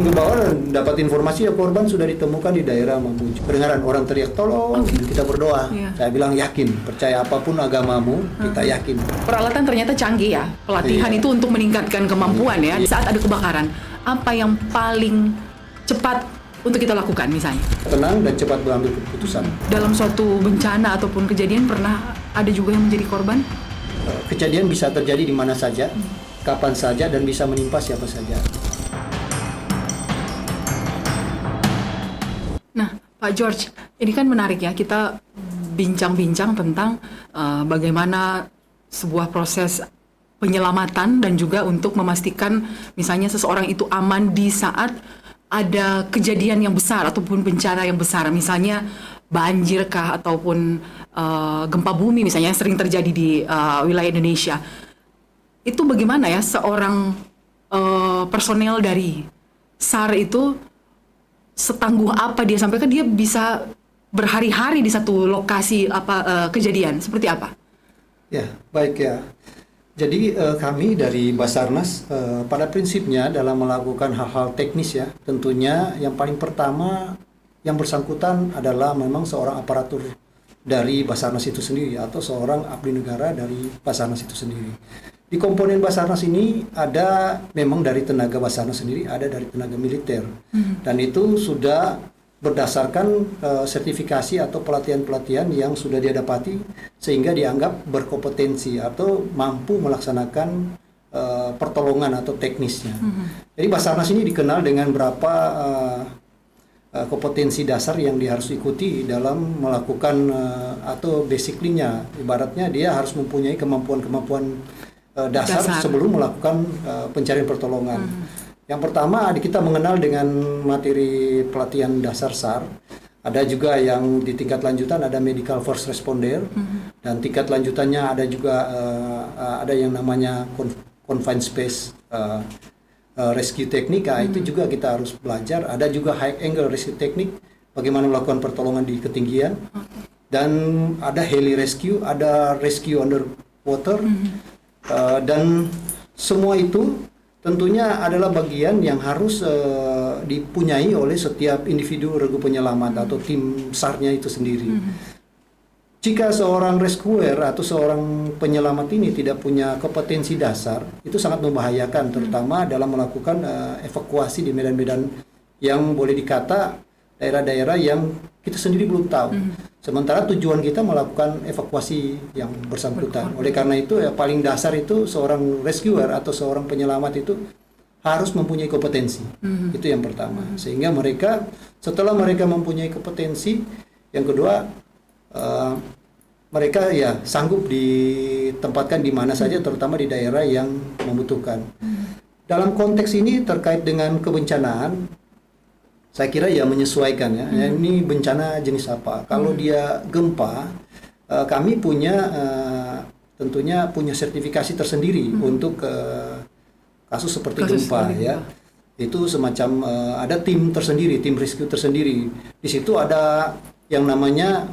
Ke bawah dan dapat informasi ya korban sudah ditemukan di daerah Mamuju. Kedengaran orang teriak tolong, kita berdoa. Saya bilang yakin, percaya apapun agamamu, kita yakin. Peralatan ternyata canggih ya. Pelatihan itu untuk meningkatkan kemampuan ya. Saat ada kebakaran, apa yang paling cepat untuk kita lakukan misalnya? Tenang dan cepat mengambil keputusan. Dalam suatu bencana ataupun kejadian pernah ada juga yang menjadi korban? Kejadian bisa terjadi di mana saja, kapan saja, dan bisa menimpa siapa saja. Nah, Pak George, ini kan menarik ya, kita bincang-bincang tentang bagaimana sebuah proses penyelamatan dan juga untuk memastikan misalnya seseorang itu aman di saat ada kejadian yang besar ataupun bencana yang besar, misalnya banjir kah ataupun gempa bumi misalnya yang sering terjadi di wilayah Indonesia. Itu bagaimana ya seorang personel dari SAR itu setangguh apa dia sampaikan dia bisa berhari-hari di satu lokasi kejadian seperti apa? Ya, baik ya. Jadi kami dari Basarnas pada prinsipnya dalam melakukan hal-hal teknis ya, tentunya yang paling pertama yang bersangkutan adalah memang seorang aparatur dari Basarnas itu sendiri atau seorang abdi negara dari Basarnas itu sendiri. Di komponen Basarnas ini ada memang dari tenaga Basarnas sendiri, ada dari tenaga militer. Dan itu sudah berdasarkan sertifikasi atau pelatihan-pelatihan yang sudah dia dapati sehingga dianggap berkompetensi atau mampu melaksanakan pertolongan atau teknisnya. Jadi Basarnas ini dikenal dengan berapa kompetensi dasar yang dia harus ikuti dalam melakukan atau basically-nya. Ibaratnya dia harus mempunyai kemampuan-kemampuan dasar sebelum melakukan pencarian pertolongan. Yang pertama kita mengenal dengan materi pelatihan dasar SAR. Ada juga yang di tingkat lanjutan ada medical first responder dan tingkat lanjutannya ada juga ada yang namanya confined space rescue technique. Itu juga kita harus belajar. Ada juga high angle rescue technique, bagaimana melakukan pertolongan di ketinggian. Dan ada heli rescue, ada rescue underwater. Dan semua itu tentunya adalah bagian yang harus dipunyai oleh setiap individu regu penyelamat atau tim SAR-nya itu sendiri. Jika seorang rescuer atau seorang penyelamat ini tidak punya kompetensi dasar, itu sangat membahayakan, terutama dalam melakukan evakuasi di medan-medan yang boleh dikata daerah-daerah yang kita sendiri belum tahu. Sementara tujuan kita melakukan evakuasi yang bersangkutan. Oleh karena itu ya paling dasar itu seorang rescuer atau seorang penyelamat itu harus mempunyai kompetensi. Itu yang pertama. Sehingga mereka setelah mereka mempunyai kompetensi, yang kedua mereka ya sanggup ditempatkan di mana saja, terutama di daerah yang membutuhkan. Dalam konteks ini terkait dengan kebencanaan, saya kira ya menyesuaikan ya. Ini bencana jenis apa? Kalau dia gempa, kami punya tentunya punya sertifikasi tersendiri untuk kasus seperti gempa ya. Itu semacam ada tim tersendiri, tim rescue tersendiri. Di situ ada yang namanya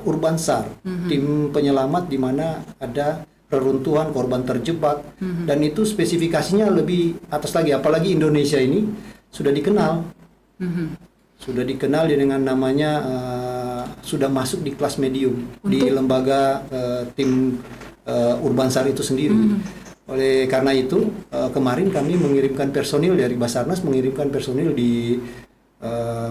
Urban SAR, tim penyelamat di mana ada reruntuhan, korban terjebak, dan itu spesifikasinya lebih atas lagi. Apalagi Indonesia ini sudah dikenal. Sudah dikenal dengan namanya sudah masuk di kelas medium di lembaga tim Urban SAR itu sendiri. Oleh karena itu kemarin kami mengirimkan personil dari Basarnas, mengirimkan personil di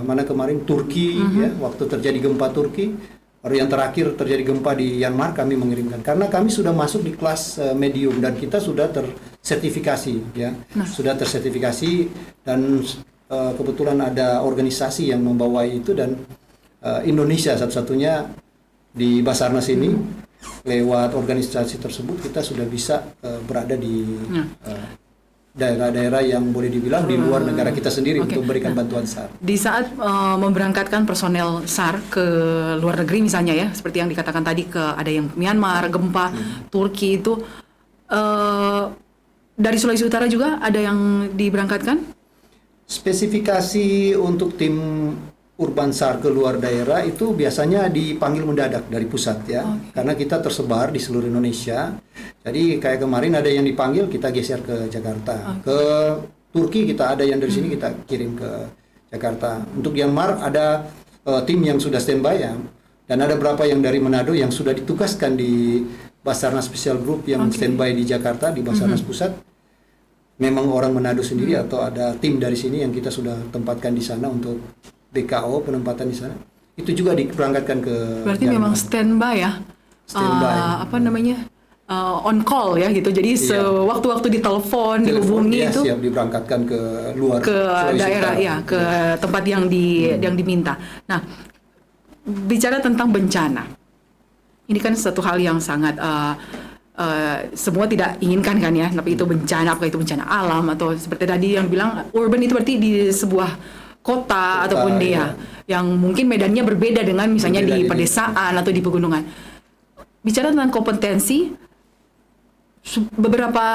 mana kemarin Turki ya, waktu terjadi gempa Turki. Baru yang terakhir terjadi gempa di Myanmar kami mengirimkan karena kami sudah masuk di kelas medium dan kita sudah tersertifikasi ya. Sudah tersertifikasi dan kebetulan ada organisasi yang membawa itu dan Indonesia satu-satunya di Basarnas ini lewat organisasi tersebut kita sudah bisa berada di daerah-daerah yang boleh dibilang di luar negara kita sendiri untuk memberikan bantuan SAR. Di saat memberangkatkan personel SAR ke luar negeri misalnya ya, seperti yang dikatakan tadi ada yang Myanmar, gempa, Turki itu dari Sulawesi Utara juga ada yang diberangkatkan? Spesifikasi untuk tim Urban SAR ke luar daerah itu biasanya dipanggil mendadak dari pusat ya. Karena kita tersebar di seluruh Indonesia. Jadi kayak kemarin ada yang dipanggil, kita geser ke Jakarta. Ke Turki kita ada, yang dari sini kita kirim ke Jakarta. Untuk Myanmar ada tim yang sudah standby ya, dan ada beberapa yang dari Manado yang sudah ditugaskan di Basarnas Special Group yang standby di Jakarta di Basarnas Pusat. Memang orang Manado sendiri atau ada tim dari sini yang kita sudah tempatkan di sana untuk BKO, penempatan di sana. Itu juga diberangkatkan ke Berarti Myanmar. memang standby ya. Standby. Apa namanya? On call ya gitu. Jadi sewaktu-waktu ditelepon, dihubungi ya, itu siap diberangkatkan ke luar ke Sulawesi daerah Utara. ya, ke tempat yang yang diminta. Nah, bicara tentang bencana. Ini kan satu hal yang sangat semua tidak inginkan kan ya, tapi itu bencana, apakah itu bencana alam atau seperti tadi yang bilang urban itu berarti di sebuah kota ataupun dia yang mungkin medannya berbeda dengan misalnya di pedesaan atau di pegunungan. Bicara tentang kompetensi, beberapa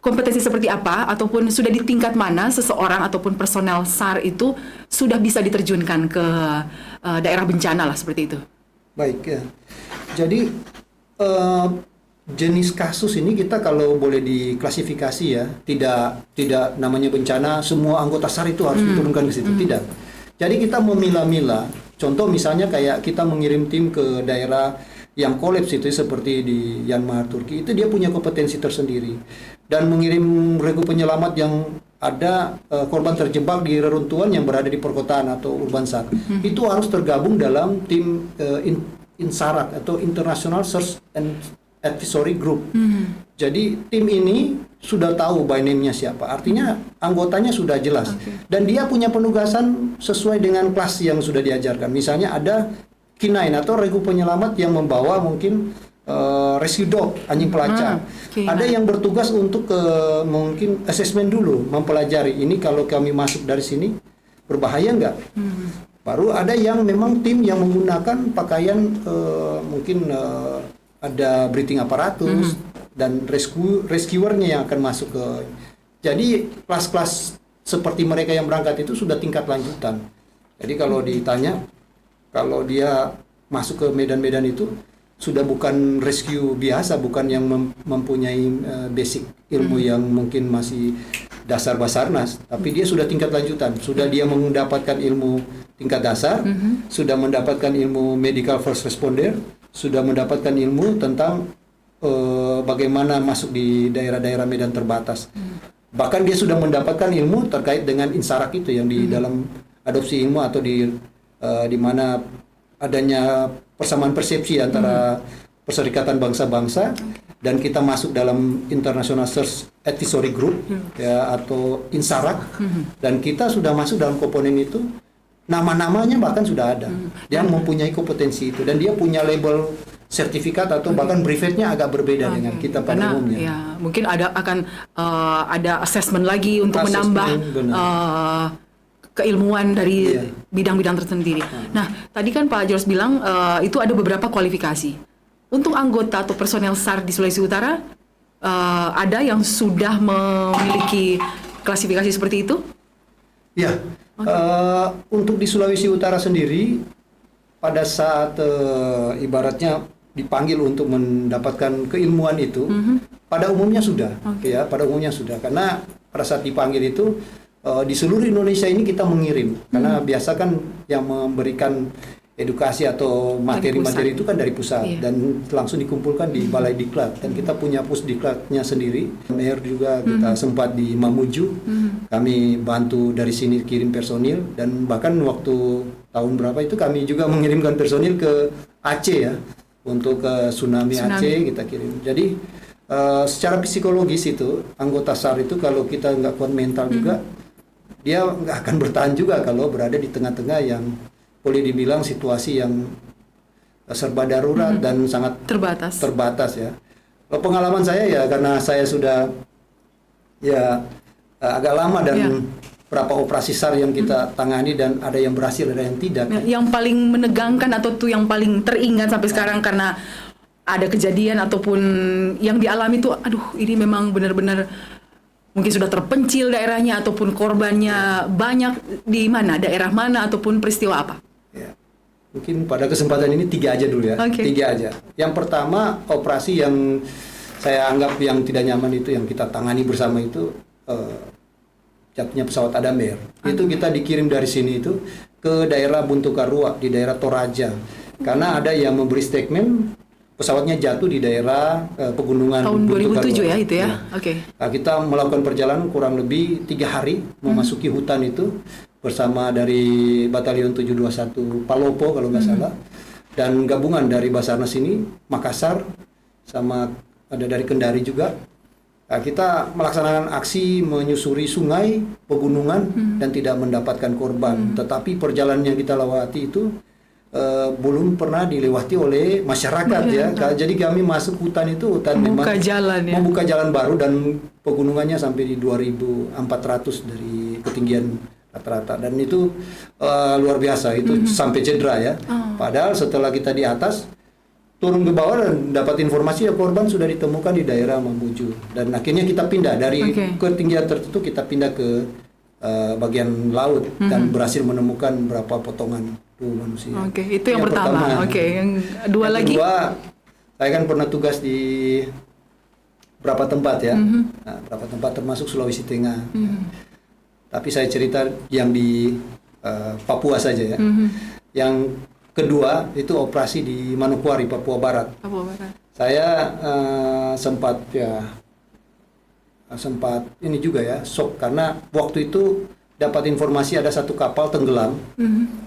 kompetensi seperti apa ataupun sudah di tingkat mana seseorang ataupun personel SAR itu sudah bisa diterjunkan ke daerah bencana lah seperti itu. Baik ya. Jadi jenis kasus ini kita kalau boleh diklasifikasi ya, tidak namanya bencana semua anggota SAR itu harus diturunkan ke situ, tidak. Jadi kita memilah-milah. Contoh misalnya kayak kita mengirim tim ke daerah yang kolaps itu seperti di Myanmar, Turki, itu dia punya kompetensi tersendiri. Dan mengirim regu penyelamat yang ada korban terjebak di reruntuhan yang berada di perkotaan atau urban SAR, itu harus tergabung dalam tim INSARAG atau International Search and Advisory Group. Jadi tim ini sudah tahu by name-nya siapa, artinya anggotanya sudah jelas. Dan dia punya penugasan sesuai dengan kelas yang sudah diajarkan. Misalnya ada K9 atau regu penyelamat yang membawa mungkin rescue dog, anjing pelacak. Ada yang bertugas untuk mungkin asesmen dulu, mempelajari ini kalau kami masuk dari sini berbahaya nggak. Baru ada yang memang tim yang menggunakan pakaian mungkin ada breathing apparatus dan rescuernya yang akan masuk ke. Jadi kelas-kelas seperti mereka yang berangkat itu sudah tingkat lanjutan. Jadi kalau ditanya, kalau dia masuk ke medan-medan itu sudah bukan rescue biasa, bukan yang mempunyai basic ilmu yang mungkin masih dasar Basarnas, tapi dia sudah tingkat lanjutan. Sudah dia mendapatkan ilmu tingkat dasar, sudah mendapatkan ilmu medical first responder, sudah mendapatkan ilmu tentang bagaimana masuk di daerah-daerah medan terbatas. Bahkan dia sudah mendapatkan ilmu terkait dengan INSARAG itu yang di dalam adopsi ilmu atau di mana adanya persamaan persepsi antara Perserikatan Bangsa-Bangsa dan kita masuk dalam International Search Advisory Group ya atau INSARAG, dan kita sudah masuk dalam komponen itu. Nama-namanya bahkan sudah ada. Dia mempunyai kompetensi itu dan dia punya label sertifikat atau bahkan brevetnya agak berbeda dengan kita pada umumnya. Ya, mungkin akan ada assessment lagi untuk menambah keilmuan dari bidang-bidang tersendiri. Nah, tadi kan Pak George bilang itu ada beberapa kualifikasi. Untuk anggota atau personel SAR di Sulawesi Utara, ada yang sudah memiliki klasifikasi seperti itu? Ya, untuk di Sulawesi Utara sendiri, pada saat ibaratnya dipanggil untuk mendapatkan keilmuan itu, pada umumnya sudah, ya, pada umumnya sudah. Karena pada saat dipanggil itu di seluruh Indonesia ini kita mengirim, karena biasa kan yang memberikan edukasi atau materi-materi itu kan dari pusat dan langsung dikumpulkan di Balai Diklat, dan kita punya pusdiklatnya sendiri. Mayor juga kita sempat di Mamuju, kami bantu dari sini kirim personil, dan bahkan waktu tahun berapa itu kami juga mengirimkan personil ke Aceh ya, untuk ke tsunami Aceh kita kirim. Jadi secara psikologis itu anggota SAR itu kalau kita nggak kuat mental juga, dia nggak akan bertahan juga kalau berada di tengah-tengah yang boleh dibilang situasi yang serba darurat dan sangat terbatas ya. Pengalaman saya ya, karena saya sudah ya agak lama dan berapa operasi SAR yang kita tangani dan ada yang berhasil, ada yang tidak. Yang paling menegangkan atau tuh yang paling teringat sampai sekarang karena ada kejadian ataupun yang dialami tuh, aduh ini memang benar-benar mungkin sudah terpencil daerahnya ataupun korbannya banyak, di mana, daerah mana ataupun peristiwa apa? Ya. Mungkin pada kesempatan ini 3 aja dulu ya. 3 aja. Yang pertama, operasi yang saya anggap yang tidak nyaman itu yang kita tangani bersama itu jatuhnya pesawat Adam Air. Itu kita dikirim dari sini itu ke daerah Buntukarua di daerah Toraja. Karena ada yang memberi statement pesawatnya jatuh di daerah pegunungan Tahun 2007 Buntukarua. ya itu ya. Oke. Nah, kita melakukan perjalanan kurang lebih 3 hari memasuki hutan itu bersama dari Batalion 721 Palopo kalau nggak salah, dan gabungan dari Basarnas ini Makassar sama ada dari Kendari juga. Nah, kita melaksanakan aksi menyusuri sungai, pegunungan dan tidak mendapatkan korban. Tetapi perjalanan yang kita lewati itu belum pernah dilewati oleh masyarakat ya. Jadi kami masuk hutan itu hutan Membuka memang jalan ya. membuka jalan baru dan pegunungannya sampai di 2.400 dari ketinggian rata-rata, dan itu luar biasa itu sampai cedera ya. Padahal setelah kita di atas turun ke bawah dan dapat informasi ya korban sudah ditemukan di daerah Mamuju, dan akhirnya kita pindah dari ketinggian tertentu kita pindah ke bagian laut dan berhasil menemukan berapa potongan tubuh manusia. Oke, itu yang pertama. Oke, yang kedua lagi. Kedua, saya kan pernah tugas di beberapa tempat ya, nah, beberapa tempat termasuk Sulawesi Tengah. Ya. Tapi saya cerita yang di Papua saja ya. Yang kedua itu operasi di Manokwari, Papua Barat. Papua Barat. Saya sempat ini juga ya shock karena waktu itu dapat informasi ada satu kapal tenggelam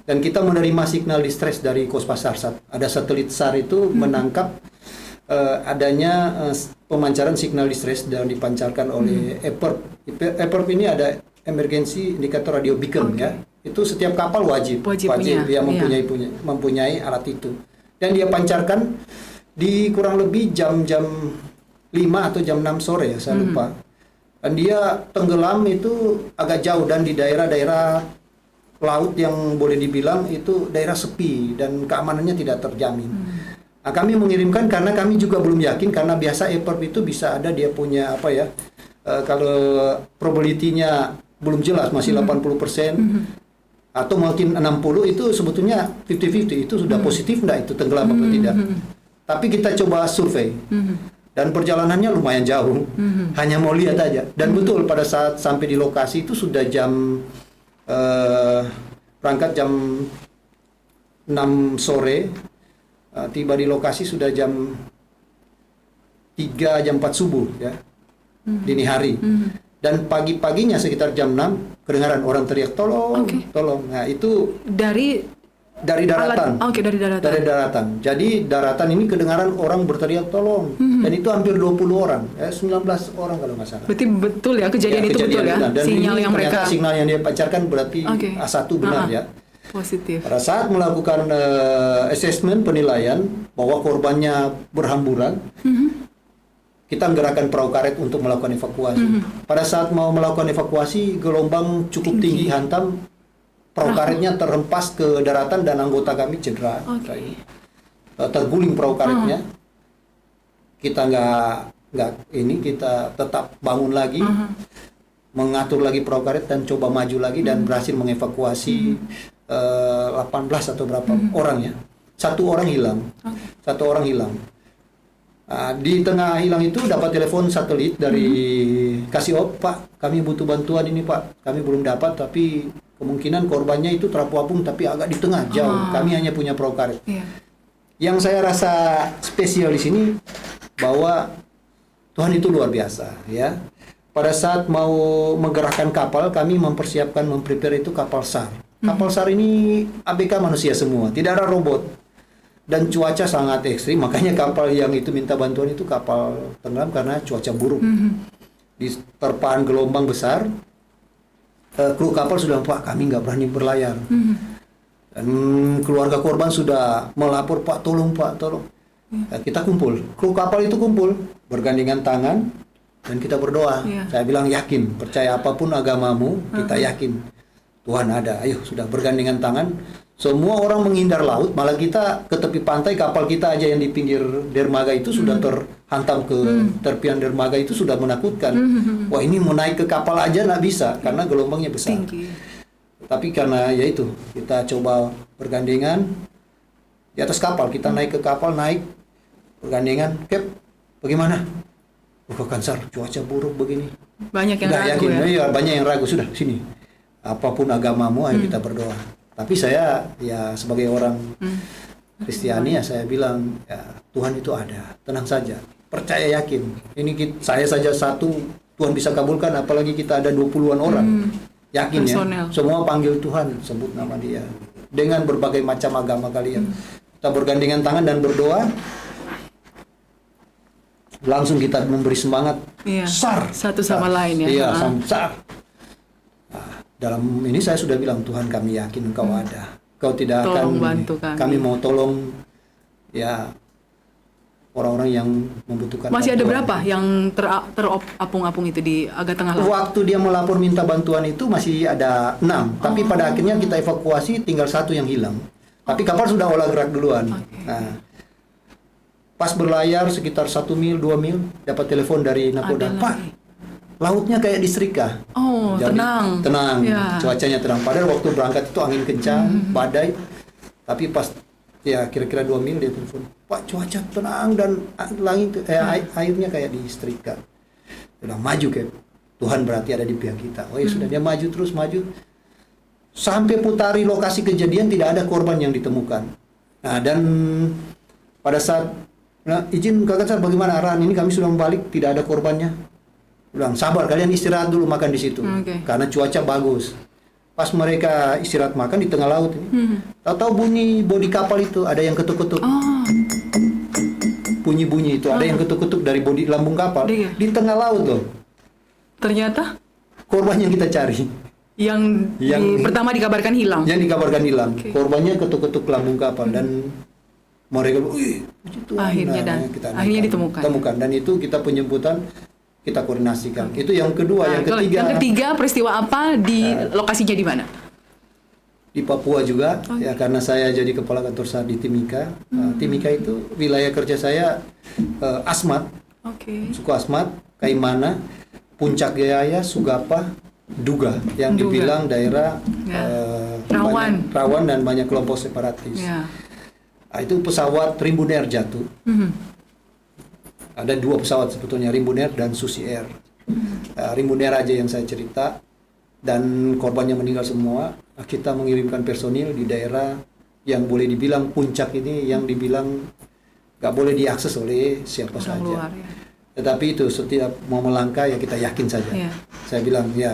dan kita menerima signal distress dari Kospasar. Ada satelit SAR itu menangkap adanya pemancaran signal distress dan dipancarkan oleh EPIRB. EPIRB ini ada emergency indicator radio beacon ya. Itu setiap kapal wajib ya mempunyai alat itu. Dan dia pancarkan di kurang lebih jam-jam 5 atau jam 6 sore ya, saya lupa. Dan dia tenggelam itu agak jauh dan di daerah-daerah laut yang boleh dibilang itu daerah sepi dan keamanannya tidak terjamin. Nah, kami mengirimkan karena kami juga belum yakin, karena biasa EPIRB itu bisa ada dia punya apa ya, kalau probability-nya belum jelas masih 80% atau mungkin 60, itu sebetulnya 50-50 itu sudah positif enggak itu tenggelam atau tidak. Tapi kita coba survei. Dan perjalanannya lumayan jauh, hanya mau lihat aja. Dan betul pada saat sampai di lokasi itu sudah jam berangkat jam 6 sore, tiba di lokasi sudah jam 3 jam 4 subuh ya, dini hari. Dan pagi-paginya sekitar jam 6 kedengaran orang teriak tolong, tolong. Nah itu dari daratan. Dari daratan. Dari daratan. Jadi daratan ini kedengaran orang berteriak tolong. Dan itu hampir 20 orang, 19 orang kalau nggak salah. Berarti betul ya kejadian itu betul ya. Dan sinyal yang mereka signal yang dia pancarkan berarti A1 benar ya. Positif. Pada saat melakukan assessment penilaian bahwa korbannya berhamburan, kita menggerakkan perahu karet untuk melakukan evakuasi. Pada saat mau melakukan evakuasi, gelombang cukup tinggi hantam. Perahu karetnya terhempas ke daratan dan anggota kami cedera. Terguling perahu karetnya. Kita kita tetap bangun lagi, mengatur lagi perahu karet dan coba maju lagi dan berhasil mengevakuasi 18 atau berapa orang ya. Satu orang hilang. Di tengah hilang itu dapat telepon satelit dari Kasiop, Pak, kami butuh bantuan ini Pak. Kami belum dapat, tapi kemungkinan korbannya itu terapung tapi agak di tengah jauh. Kami hanya punya perahu karet. Yang saya rasa spesial di sini bahwa Tuhan itu luar biasa ya. Pada saat mau menggerakkan kapal, kami memprepare itu kapal SAR. Kapal SAR ini ABK manusia semua, tidak ada robot. Dan cuaca sangat ekstrim, makanya kapal yang itu minta bantuan itu kapal tenggelam karena cuaca buruk. Di terpaan gelombang besar, kru kapal sudah, Pak, kami nggak berani berlayar. Dan keluarga korban sudah melapor, Pak, tolong. Nah, kita kumpul, kru kapal itu kumpul, bergandengan tangan, dan kita berdoa. Saya bilang yakin, percaya apapun agamamu, kita yakin Tuhan ada. Ayo, sudah bergandengan tangan. Semua orang menghindar laut, malah kita ke tepi pantai, kapal kita aja yang di pinggir dermaga itu sudah terhantam ke tepian dermaga itu sudah menakutkan. Wah, ini mau naik ke kapal aja nggak bisa karena gelombangnya besar. Tapi karena ya itu, kita coba bergandengan di atas kapal, kita naik ke kapal, bergandengan, Cap, bagaimana? Kansar, cuaca buruk begini. Banyak yang Udah ragu yakin, ya. iya, banyak yang ragu. Sudah sini, apapun agamamu, ayo kita berdoa. Tapi saya ya sebagai orang Kristiani ya saya bilang ya Tuhan itu ada, tenang saja, percaya yakin. Ini saya saja satu Tuhan bisa kabulkan, apalagi kita ada 20-an orang. Yakin Personel. ya, semua panggil Tuhan, sebut nama Dia. Dengan berbagai macam agama kalian, kita bergandengan tangan dan berdoa. Langsung kita memberi semangat, Iya. sar Satu sama lain ya. Iya, Ah. sar. Nah, dalam ini saya sudah bilang, Tuhan kami yakin Engkau ada. Kau tidak Tolong akan bantu kami. mau tolong ya orang-orang yang membutuhkan. Masih ada bantuan. berapa yang terapung-apung itu di agak tengah laut? Waktu dia melapor minta bantuan itu masih ada 6, tapi pada akhirnya kita evakuasi tinggal 1 yang hilang. Tapi kapal sudah olah gerak duluan. Nah, pas berlayar sekitar 1 mil 2 mil dapat telepon dari nakoda, Ada Pak, lagi. lautnya kayak di Setrika. Oh, Jadi, tenang. tenang, Ya. cuacanya tenang. Padahal waktu berangkat itu angin kencang, badai. Tapi pas ya kira-kira 2 mil dia telepon, Pak, cuaca tenang dan langit airnya kayak di Setrika. Udah maju kayak Tuhan berarti ada di pihak kita. Oh ya sudah, dia maju terus maju. Sampai putari lokasi kejadian tidak ada korban yang ditemukan. Nah, dan pada saat izin Kakak Sar, bagaimana arahan ini, kami sudah membalik, tidak ada korbannya. Bilang, sabar, kalian istirahat dulu makan di situ. Oke. Karena cuaca bagus. Pas mereka istirahat makan di tengah laut ini, tahu-tahu bunyi bodi kapal itu ada yang ketuk-ketuk. Oh, Bunyi-bunyi itu ada yang ketuk-ketuk dari bodi lambung kapal Iya. di tengah laut loh. ternyata Korban yang kita cari, yang pertama dikabarkan hilang. yang dikabarkan hilang. Oke. Korbannya ketuk-ketuk lambung kapal dan mereka, wih, puji Tuhan. Akhirnya akhirnya ditemukan. Temukan, dan itu kita penjemputan kita koordinasikan. Itu yang kedua. Nah, Yang kalau ketiga yang ketiga peristiwa apa di lokasinya di mana? di Papua juga, ya karena saya jadi kepala kantor SAR di Timika. Timika itu wilayah kerja saya, Asmat, Oke. suku Asmat, Kaimana, Puncak Jaya, Sugapa, Duga, yang Duga. dibilang daerah Ya. banyak rawan dan banyak kelompok separatis. Ya. Nah, itu pesawat Rimbun Air jatuh. Mhm. Ada 2 pesawat sebetulnya, Rimbun Air dan Susi Air. Rimbun Air aja yang saya cerita, dan korbannya meninggal semua. Kita mengirimkan personil di daerah yang boleh dibilang puncak ini, yang dibilang nggak boleh diakses oleh siapa Orang saja. luar ya. Tetapi itu setiap mau melangkah ya kita yakin saja. Iya. Saya bilang ya,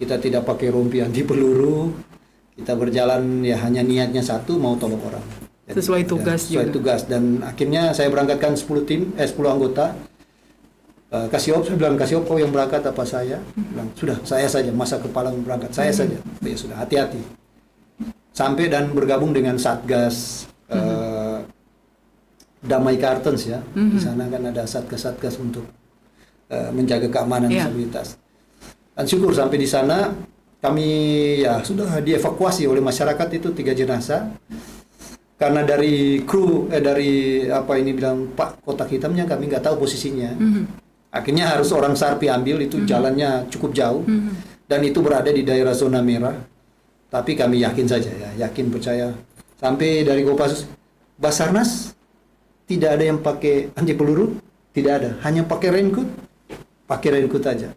kita tidak pakai rompi anti peluru, kita berjalan ya hanya niatnya satu, mau tolong orang. Jadi, Sesuai tugas sesuai juga. tugas. Dan akhirnya saya berangkatkan 10 anggota. Kasiop, saya bilang, Kasiop kau yang berangkat apa saya? Bilang, sudah, saya saja, masa kepala yang berangkat, saya saja. Ya sudah, hati-hati. Sampai dan bergabung dengan Satgas Damai Kartens ya. Di sana kan ada satgas-satgas untuk menjaga keamanan Iya. disabilitas. Dan syukur sampai di sana kami ya sudah dievakuasi oleh masyarakat itu 3 jenazah. Karena dari kru dari apa ini bilang, Pak, kotak hitamnya kami nggak tahu posisinya. Akhirnya harus orang Sarpi ambil, itu jalannya cukup jauh dan itu berada di daerah zona merah. Tapi kami yakin saja ya, yakin percaya. Sampai dari Kopassus, Basarnas tidak ada yang pakai anti peluru, tidak ada, hanya pakai raincoat aja.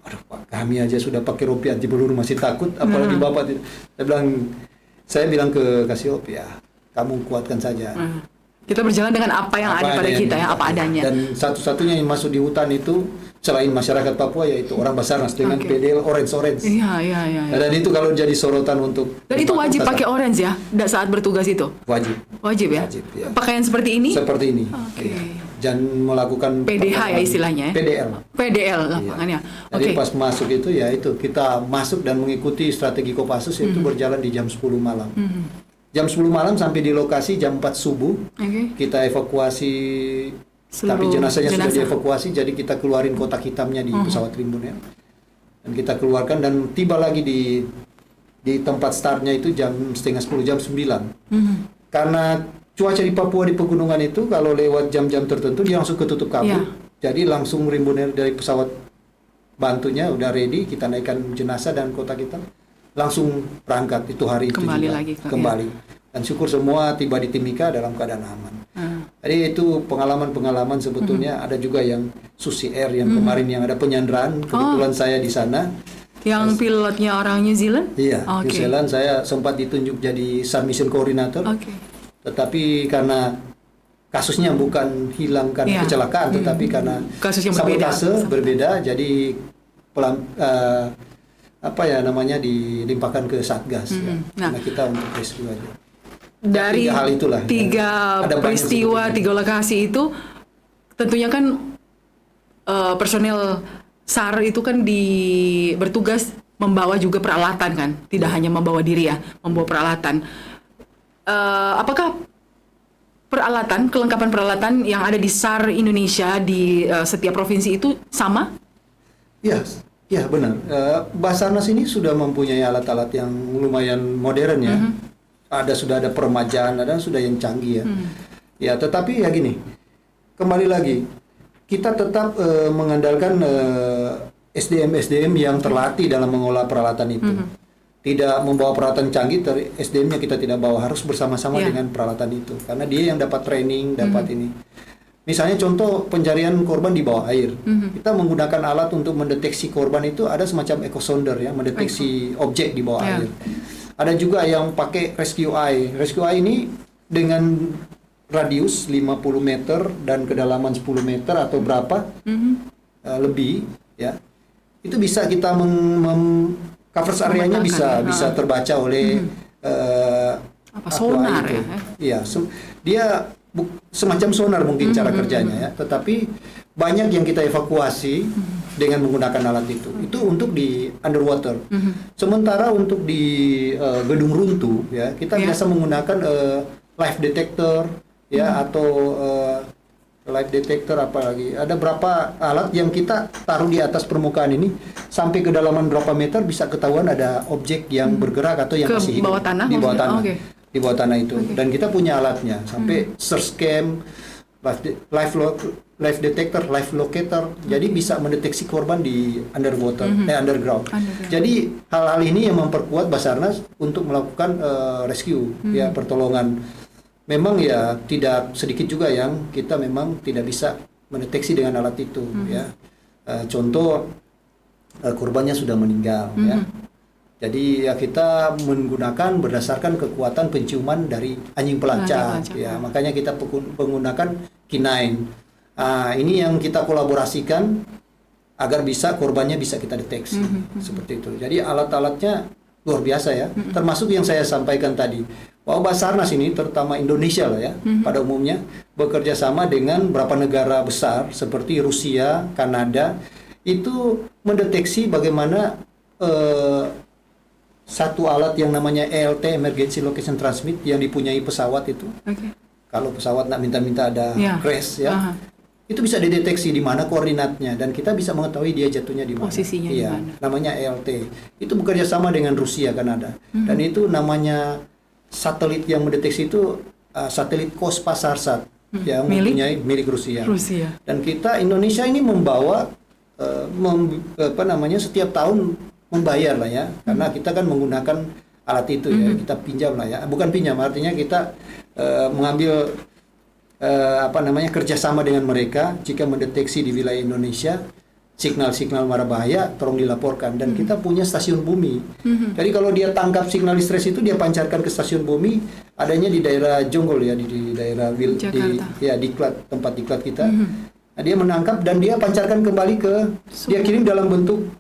Aduh Pak, kami aja sudah pakai rompi anti peluru masih takut, apalagi Bapak. Saya bilang ke Kasiop, ya kamu kuatkan saja. Kita berjalan dengan apa yang ada pada kita ya, apa adanya. Dan satu-satunya yang masuk di hutan itu selain masyarakat Papua yaitu orang Basarnas dengan PDL orange. Iya. Dan itu kalau jadi sorotan untuk. Dan itu wajib pakai orange ya, saat bertugas itu. Wajib ya. Wajib, ya. Pakaian seperti ini. Seperti ini. Oke. Iya. Dan melakukan PDH ya istilahnya. PDL lapangannya. Iya. Jadi pas masuk itu ya itu kita masuk dan mengikuti strategi Kopassus itu berjalan di jam 10 malam. Jam 10 malam sampai di lokasi jam 4 subuh. Oke. Kita evakuasi, tapi jenazahnya sudah dievakuasi, jadi kita keluarin kotak hitamnya di pesawat Rimbun ya. Dan kita keluarkan dan tiba lagi di tempat startnya itu jam setengah 10, jam 9. Karena cuaca di Papua di pegunungan itu kalau lewat jam-jam tertentu dia langsung ketutup kabut. Jadi langsung Rimbun Air dari pesawat bantunya udah ready, kita naikkan jenazah dan kotak hitam. Langsung berangkat itu hari itu Kembali juga. lagi Kembali. Dan syukur semua tiba di Timika dalam keadaan aman. Jadi itu pengalaman-pengalaman sebetulnya ada juga yang Susi Air yang kemarin yang ada penyanderaan, kebetulan saya di sana. Yang pilotnya orang New Zealand? Iya, Oke. New Zealand saya sempat ditunjuk jadi submission coordinator. Oke. Tetapi karena kasusnya bukan hilang karena Iya. kecelakaan, tetapi karena Kasus yang berbeda. sabotase berbeda, jadi dilimpahkan ke Satgas ya. Nah. Karena kita untuk rescue aja. Dari Tiga hal itulah, tiga ya. Ada banyak peristiwa, sebetulnya. 3 lokasi itu tentunya kan personel SAR itu kan bertugas membawa juga peralatan kan, tidak hanya membawa diri ya, membawa peralatan. Apakah kelengkapan peralatan yang ada di SAR Indonesia di setiap provinsi itu sama? Ya benar. Basarnas ini sudah mempunyai alat-alat yang lumayan modern ya. Sudah ada peremajaan, sudah yang canggih ya. Ya, tetapi ya gini, kembali lagi kita tetap mengandalkan SDM yang terlatih dalam mengolah peralatan itu. Tidak membawa peralatan canggih, SDM-nya kita tidak bawa, harus bersama-sama dengan peralatan itu. Karena dia yang dapat training, dapat ini. Misalnya contoh pencarian korban di bawah air. Kita menggunakan alat untuk mendeteksi korban itu, ada semacam echo sounder ya, mendeteksi objek di bawah air. Ada juga yang pakai rescue eye. Rescue eye ini dengan radius 50 meter dan kedalaman 10 meter atau berapa lebih ya. Itu bisa kita cover areanya bisa terbaca oleh sonar itu. ya. Iya, dia semacam sonar mungkin cara kerjanya ya. Tetapi banyak yang kita evakuasi dengan menggunakan alat itu. Itu untuk di underwater. Sementara untuk di gedung runtuh ya, kita biasa menggunakan live detector ya atau live detector apa lagi. Ada berapa alat yang kita taruh di atas permukaan ini sampai kedalaman berapa meter bisa ketahuan ada objek yang bergerak atau yang masih hidup bawah tanah, di bawah tanah. Okay. Di bawah tanah itu. Dan kita punya alatnya sampai search cam, live detector, live locator. Jadi bisa mendeteksi korban di underground. Jadi hal-hal ini yang memperkuat Basarnas untuk melakukan rescue ya, pertolongan. Memang ya tidak sedikit juga yang kita memang tidak bisa mendeteksi dengan alat itu ya. Contoh korbannya sudah meninggal ya. Jadi ya kita menggunakan berdasarkan kekuatan penciuman dari anjing pelacak ya. Makanya kita menggunakan K9. Ini yang kita kolaborasikan agar bisa korbannya bisa kita deteksi seperti itu. Jadi alat-alatnya luar biasa ya. Termasuk yang saya sampaikan tadi bahwa Basarnas ini terutama Indonesia lah ya pada umumnya bekerja sama dengan beberapa negara besar seperti Rusia, Kanada itu mendeteksi bagaimana satu alat yang namanya ELT Emergency Location Transmit yang dipunyai pesawat itu. Kalau pesawat nak minta-minta ada crash ya. Itu bisa dideteksi di mana koordinatnya dan kita bisa mengetahui dia jatuhnya di mana. Posisinya di mana. Namanya ELT. Itu bekerja sama dengan Rusia, Kanada. Dan itu namanya satelit yang mendeteksi itu satelit Cospasarsat yang mempunyai milik Rusia. Dan kita Indonesia ini membawa setiap tahun membayar lah ya, karena kita kan menggunakan alat itu ya, kita pinjam lah ya, bukan pinjam, artinya kita mengambil kerjasama dengan mereka. Jika mendeteksi di wilayah Indonesia signal-signal mara bahaya, tolong dilaporkan. Dan kita punya stasiun bumi. Jadi kalau dia tangkap signal distress itu dia pancarkan ke stasiun bumi, adanya di daerah Jonggol ya, di daerah Diklat, tempat Diklat kita. Nah, dia menangkap dan dia pancarkan kembali dia kirim dalam bentuk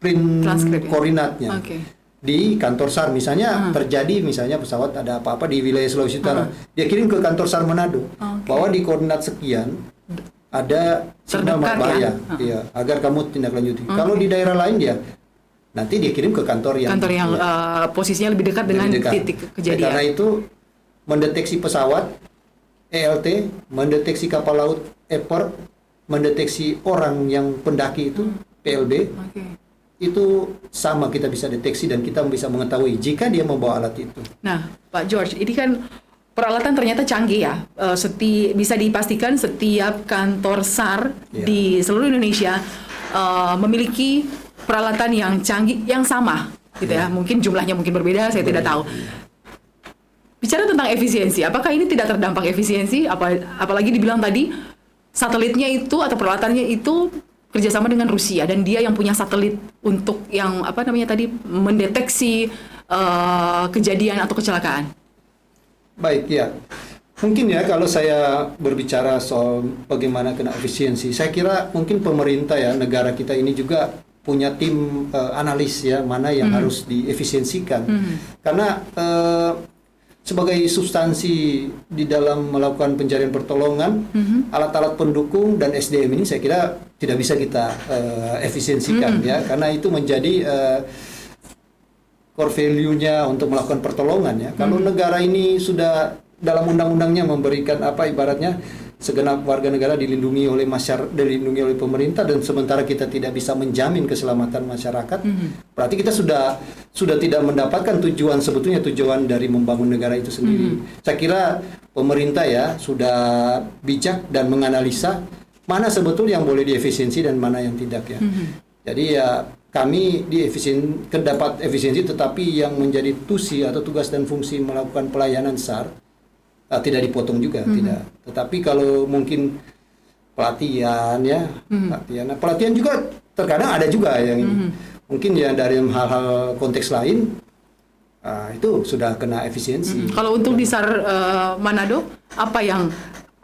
print koordinatnya di kantor SAR. Misalnya terjadi misalnya pesawat ada apa-apa di wilayah Sulawesi Utara, dia kirim ke kantor SAR Manado bahwa di koordinat sekian ada signal bahaya ya, agar kamu tindak lanjuti. Kalau di daerah lain nanti dia kirim ke kantor yang posisinya lebih dekat dengan titik kejadian. Karena itu mendeteksi pesawat ELT, mendeteksi kapal laut Eport, mendeteksi orang yang pendaki itu PLB. Itu sama kita bisa deteksi dan kita bisa mengetahui jika dia membawa alat itu. Nah, Pak George, ini kan peralatan ternyata canggih ya. Bisa dipastikan setiap kantor SAR di seluruh Indonesia memiliki peralatan yang canggih yang sama, gitu ya. Mungkin jumlahnya mungkin berbeda, saya tidak tahu. bicara tentang efisiensi, apakah ini tidak terdampak efisiensi? Apalagi dibilang tadi satelitnya itu atau peralatannya itu kerjasama dengan Rusia dan dia yang punya satelit untuk yang apa namanya tadi mendeteksi kejadian atau kecelakaan. Baik ya. Mungkin ya kalau saya berbicara soal bagaimana kena efisiensi, saya kira mungkin pemerintah ya negara kita ini juga punya tim analis ya mana yang harus diefisiensikan. Karena sebagai substansi di dalam melakukan pencarian pertolongan, alat-alat pendukung dan SDM ini saya kira tidak bisa kita efisiensikan ya, karena itu menjadi core value-nya untuk melakukan pertolongan ya. Kalau negara ini sudah dalam undang-undangnya memberikan apa ibaratnya segenap warga negara dilindungi oleh dilindungi oleh pemerintah dan sementara kita tidak bisa menjamin keselamatan masyarakat, berarti kita sudah tidak mendapatkan sebetulnya tujuan dari membangun negara itu sendiri. Saya kira pemerintah ya sudah bijak dan menganalisa mana sebetulnya yang boleh diefisiensi dan mana yang tidak ya. Jadi ya kami dapat efisiensi, tetapi yang menjadi tusi atau tugas dan fungsi melakukan pelayanan SAR tidak dipotong juga, tidak. Tetapi kalau mungkin pelatihan ya, pelatihan juga terkadang ada juga yang ini. Mungkin ya dari hal-hal konteks lain itu sudah kena efisiensi. Kalau untuk di SAR Manado, apa yang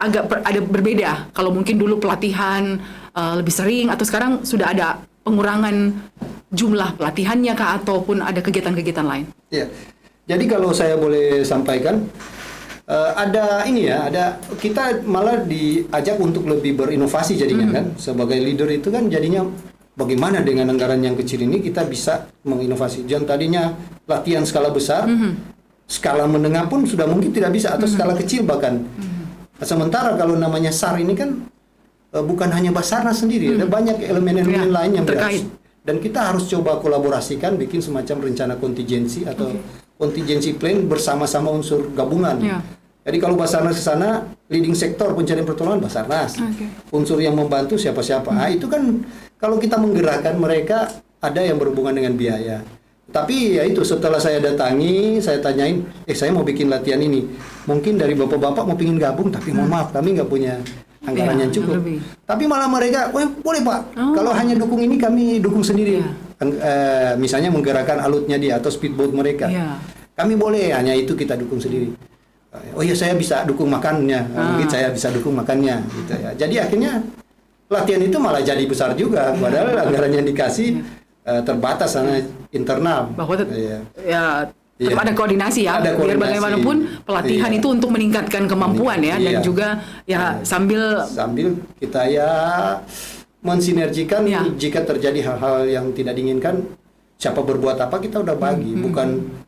agak ada berbeda? Kalau mungkin dulu pelatihan lebih sering atau sekarang sudah ada pengurangan jumlah pelatihannya kah ataupun ada kegiatan-kegiatan lain? Ya. Jadi kalau saya boleh sampaikan ada kita malah diajak untuk lebih berinovasi jadinya kan. Sebagai leader itu kan jadinya bagaimana dengan anggaran yang kecil ini kita bisa menginovasi. Jangan tadinya latihan skala besar, skala menengah pun sudah mungkin tidak bisa atau skala kecil bahkan. Sementara kalau namanya SAR ini kan bukan hanya Basarnas sendiri, ada banyak elemen-elemen lain yang terkait. Dan kita harus coba kolaborasikan, bikin semacam rencana kontingensi atau kontingensi plan bersama-sama unsur gabungan. Jadi kalau Basarnas ke sana, leading sektor pencarian pertolongan Basarnas. Unsur yang membantu siapa-siapa. Itu kan kalau kita menggerakkan mereka ada yang berhubungan dengan biaya. Tapi ya itu setelah saya datangi, saya tanyain, saya mau bikin latihan ini. Mungkin dari bapak-bapak mau pingin gabung, tapi mohon maaf kami nggak punya anggaran yang cukup. Tapi malah mereka, boleh Pak, kalau hanya dukung ini kami dukung sendiri. Misalnya menggerakkan alutnya dia atau speedboat mereka. Kami boleh, hanya itu kita dukung sendiri. Oh iya saya bisa dukung makannya, mungkin saya bisa dukung makannya gitu ya. Jadi akhirnya latihan itu malah jadi besar juga, padahal anggaran yang dikasih terbatas karena internal. Bahwa tetap ada koordinasi ya, biar bagaimanapun pelatihan itu untuk meningkatkan kemampuan ya, dan juga sambil kita mensinergikan jika terjadi hal-hal yang tidak diinginkan, siapa berbuat apa kita udah bagi, bukan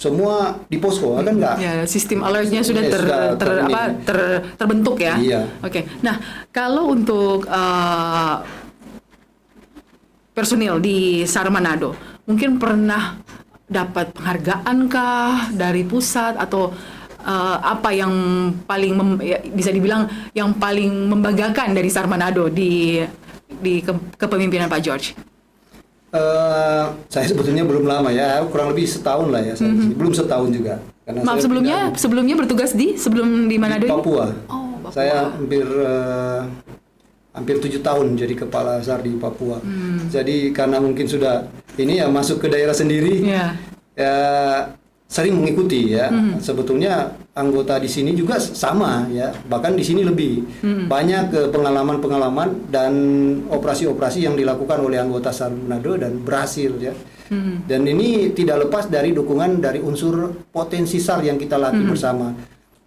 semua di posko kan enggak. Ya, sistem alertnya sudah terbentuk ya. Oke. Nah, kalau untuk personil di SAR Manado, mungkin pernah dapat penghargaan kah dari pusat atau apa yang paling bisa dibilang yang paling membanggakan dari SAR Manado di kepemimpinan Pak George? Saya sebetulnya belum lama ya, kurang lebih setahun lah ya. Belum setahun juga. Karena maaf, sebelumnya bertugas di Manado? Di Papua. Oh, Papua. Saya hampir 7 tahun jadi kepala SAR di Papua. Jadi karena mungkin sudah ini ya masuk ke daerah sendiri, ya sering mengikuti ya. Sebetulnya anggota di sini juga sama ya, bahkan di sini lebih banyak pengalaman-pengalaman dan operasi-operasi yang dilakukan oleh anggota SAR Manado dan berhasil ya. Dan ini tidak lepas dari dukungan dari unsur potensi SAR yang kita latih bersama.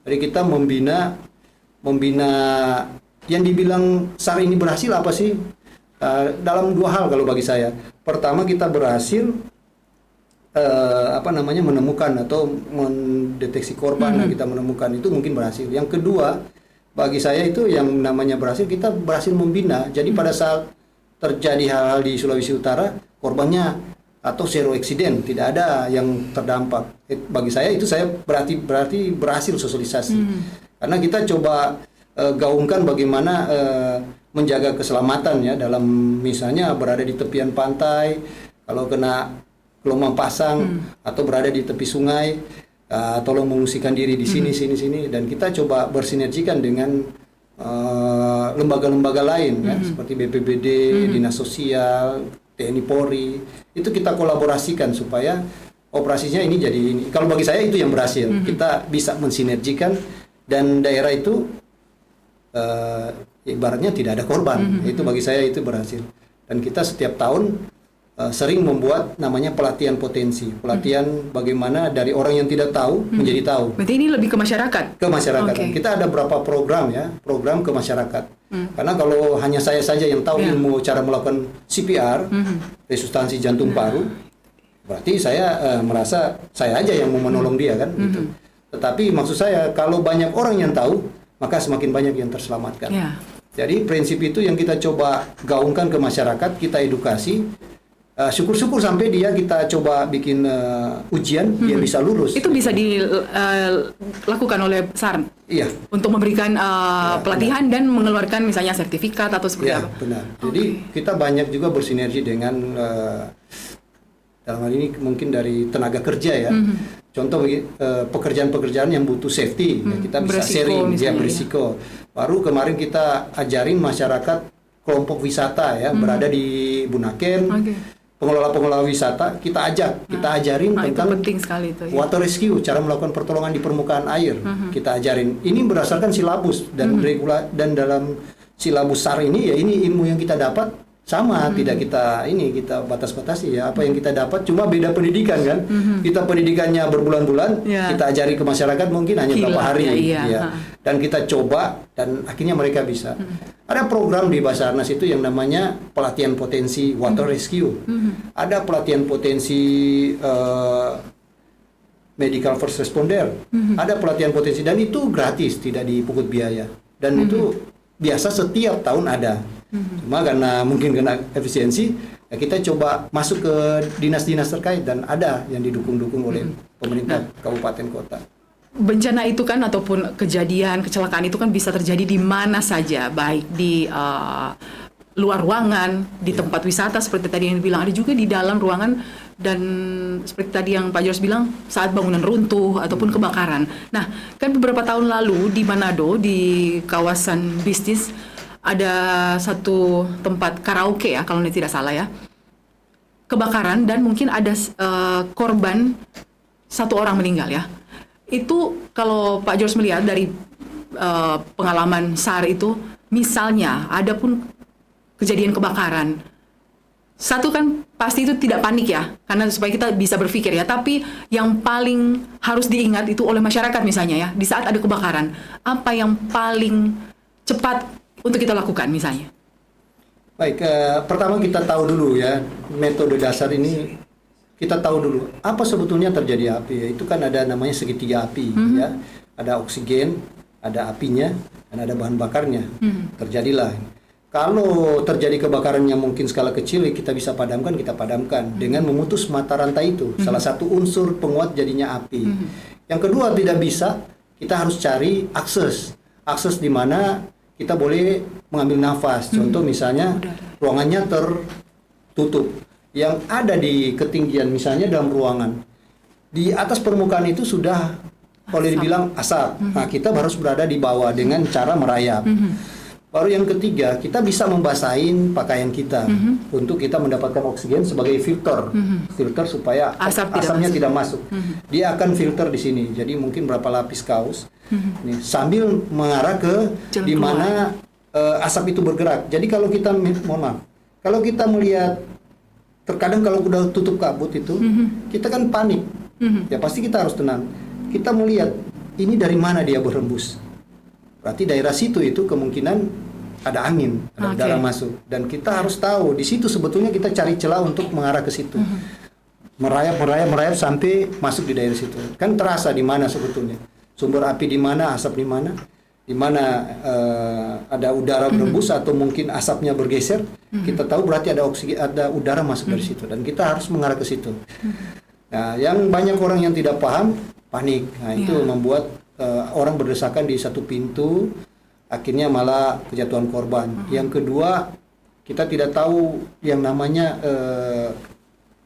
Jadi kita membina yang dibilang SAR ini berhasil apa sih? Dalam 2 hal kalau bagi saya. Pertama, kita berhasil menemukan atau mendeteksi korban yang kita menemukan itu mungkin berhasil. Yang kedua, bagi saya itu yang namanya berhasil, kita berhasil membina. Jadi pada saat terjadi hal-hal di Sulawesi Utara, korbannya atau zero accident, tidak ada yang terdampak. Bagi saya itu berarti berhasil sosialisasi. Karena kita coba gaungkan bagaimana menjaga keselamatan ya, dalam misalnya berada di tepian pantai, kalau kena gelombang pasang atau berada di tepi sungai, tolong mengungsikan diri di sini, sini, dan kita coba bersinergikan dengan lembaga-lembaga lain ya, seperti BPBD, Dinas Sosial, TNI Polri, itu kita kolaborasikan supaya operasinya ini jadi ini. Kalau bagi saya itu yang berhasil, kita bisa mensinergikan dan daerah itu ibaratnya tidak ada korban. Itu bagi saya itu berhasil. Dan kita setiap tahun sering membuat namanya pelatihan potensi, pelatihan bagaimana dari orang yang tidak tahu menjadi tahu. Berarti ini lebih ke masyarakat? Ke masyarakat. Okay. Kita ada beberapa program ya, program ke masyarakat. Karena kalau hanya saya saja yang tahu ilmu cara melakukan CPR, resusitasi jantung paru, berarti saya merasa saya aja yang mau menolong dia kan. Gitu. Tetapi maksud saya kalau banyak orang yang tahu, maka semakin banyak yang terselamatkan. Jadi prinsip itu yang kita coba gaungkan ke masyarakat, kita edukasi. Syukur-syukur sampai dia kita coba bikin ujian, dia bisa lulus. Itu bisa dilakukan oleh SAR? Iya. Untuk memberikan pelatihan dan mengeluarkan misalnya sertifikat atau seperti apa? Benar. Jadi kita banyak juga bersinergi dengan dalam hal ini mungkin dari tenaga kerja ya. Contoh pekerjaan-pekerjaan yang butuh safety, ya, kita bisa sharing, dia berisiko. Baru kemarin kita ajarin masyarakat kelompok wisata ya, berada di Bunaken. Pengelola-pengelola wisata kita ajarin tentang penting sekali itu, water rescue, cara melakukan pertolongan di permukaan air. Kita ajarin. Ini berdasarkan silabus dan dan dalam silabus SAR ini ya ini ilmu yang kita dapat sama, tidak kita batas-batasi ya. Apa yang kita dapat cuma beda pendidikan kan. Kita pendidikannya berbulan-bulan, kita ajari ke masyarakat mungkin hanya berapa hari ya. Dan kita coba dan akhirnya mereka bisa. Ada program di Basarnas itu yang namanya pelatihan potensi water rescue. Ada pelatihan potensi medical first responder. Ada pelatihan potensi dan itu gratis, tidak dipungut biaya. Dan itu biasa setiap tahun ada. Cuma karena mungkin kena efisiensi, ya kita coba masuk ke dinas-dinas terkait dan ada yang didukung-dukung oleh pemerintah kabupaten kota. Bencana itu kan ataupun kecelakaan itu kan bisa terjadi di mana saja, baik di luar ruangan, di tempat wisata seperti tadi yang dibilang, ada juga di dalam ruangan dan seperti tadi yang Pak George bilang saat bangunan runtuh ataupun kebakaran. Nah, kan beberapa tahun lalu di Manado di kawasan bisnis ada satu tempat karaoke ya kalau tidak salah ya, kebakaran dan mungkin ada korban 1 orang meninggal ya. Itu kalau Pak George melihat dari pengalaman SAR itu, misalnya ada pun kejadian kebakaran, satu kan pasti itu tidak panik ya, karena supaya kita bisa berpikir ya, tapi yang paling harus diingat itu oleh masyarakat misalnya ya, di saat ada kebakaran, apa yang paling cepat untuk kita lakukan misalnya? Baik, pertama kita tahu dulu ya, metode dasar ini kita tahu dulu apa sebetulnya terjadi api ya. Itu kan ada namanya segitiga api ya, ada oksigen, ada apinya, dan ada bahan bakarnya. Terjadilah. Kalau terjadi kebakaran yang mungkin skala kecil, kita bisa padamkan, kita padamkan dengan memutus mata rantai itu. Salah satu unsur penguat jadinya api. Yang kedua tidak bisa, kita harus cari akses di mana kita boleh mengambil nafas. Contoh misalnya ruangannya tertutup. Yang ada di ketinggian misalnya dalam ruangan, di atas permukaan itu sudah boleh dibilang asap. Nah, kita harus berada di bawah dengan cara merayap. Baru yang ketiga, kita bisa membasahin pakaian kita untuk kita mendapatkan oksigen sebagai filter. Filter supaya asapnya tidak masuk. Dia akan filter di sini. Jadi mungkin berapa lapis kaos. Nih, sambil mengarah ke di mana asap itu bergerak. Jadi kalau kita kalau kita melihat, terkadang kalau udah tutup kabut itu, kita kan panik. Ya pasti kita harus tenang. Kita melihat ini dari mana dia berhembus. Berarti daerah situ itu kemungkinan ada angin, ada udara masuk. Dan kita harus tahu di situ sebetulnya kita cari celah untuk mengarah ke situ. Merayap sampai masuk di daerah situ. Kan terasa di mana sebetulnya. Sumber api di mana, asap di mana ada udara berembus atau mungkin asapnya bergeser, kita tahu berarti ada oksigen, ada udara masuk dari situ dan kita harus mengarah ke situ. Nah, yang banyak orang yang tidak paham, panik. Nah, itu membuat orang berdesakan di satu pintu, akhirnya malah kejatuhan korban. Yang kedua, kita tidak tahu yang namanya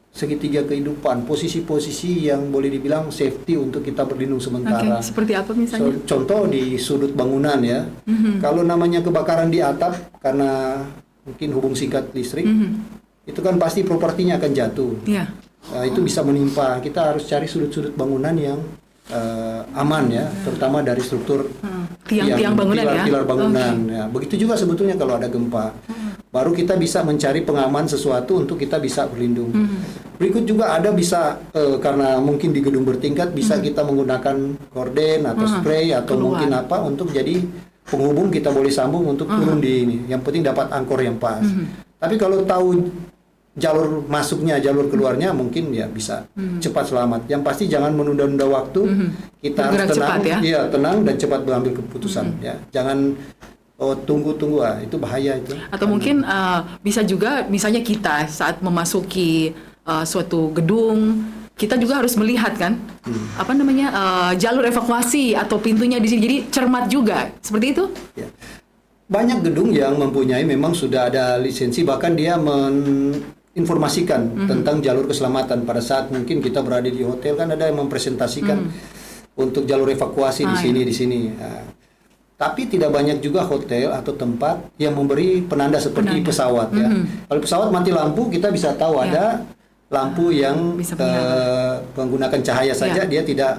segitiga kehidupan, posisi-posisi yang boleh dibilang safety untuk kita berlindung sementara. Seperti apa misalnya? Contoh di sudut bangunan ya. Kalau namanya kebakaran di atap karena mungkin hubung singkat listrik, itu kan pasti propertinya akan jatuh. Iya. Itu bisa menimpa. Kita harus cari sudut-sudut bangunan yang aman ya, terutama dari struktur tiang-tiang bangunan ya. Pilar bangunan. Ya, begitu juga sebetulnya kalau ada gempa. Baru kita bisa mencari pengaman sesuatu untuk kita bisa berlindung. Berikut juga ada bisa karena mungkin di gedung bertingkat bisa kita menggunakan korden atau spray atau mungkin apa untuk jadi penghubung, kita boleh sambung untuk turun di ini. Yang penting dapat angkor yang pas. Tapi kalau tahu jalur masuknya, jalur keluarnya, mungkin ya bisa cepat selamat. Yang pasti jangan menunda-nunda waktu. Kita harus tenang, cepat, ya? Iya, tenang dan cepat mengambil keputusan. Ya, jangan tunggu-tunggu, itu bahaya itu. Atau mungkin bisa juga, misalnya kita saat memasuki suatu gedung, kita juga harus melihat kan, apa namanya jalur evakuasi atau pintunya di sini. Jadi cermat juga, seperti itu. Ya. Banyak gedung yang mempunyai memang sudah ada lisensi, bahkan dia informasikan tentang jalur keselamatan pada saat mungkin kita berada di hotel, kan ada yang mempresentasikan untuk jalur evakuasi di sini. Nah, tapi tidak banyak juga hotel atau tempat yang memberi penanda seperti pesawat ya. Kalau pesawat mati lampu, kita bisa tahu ada lampu yang menggunakan cahaya saja, dia tidak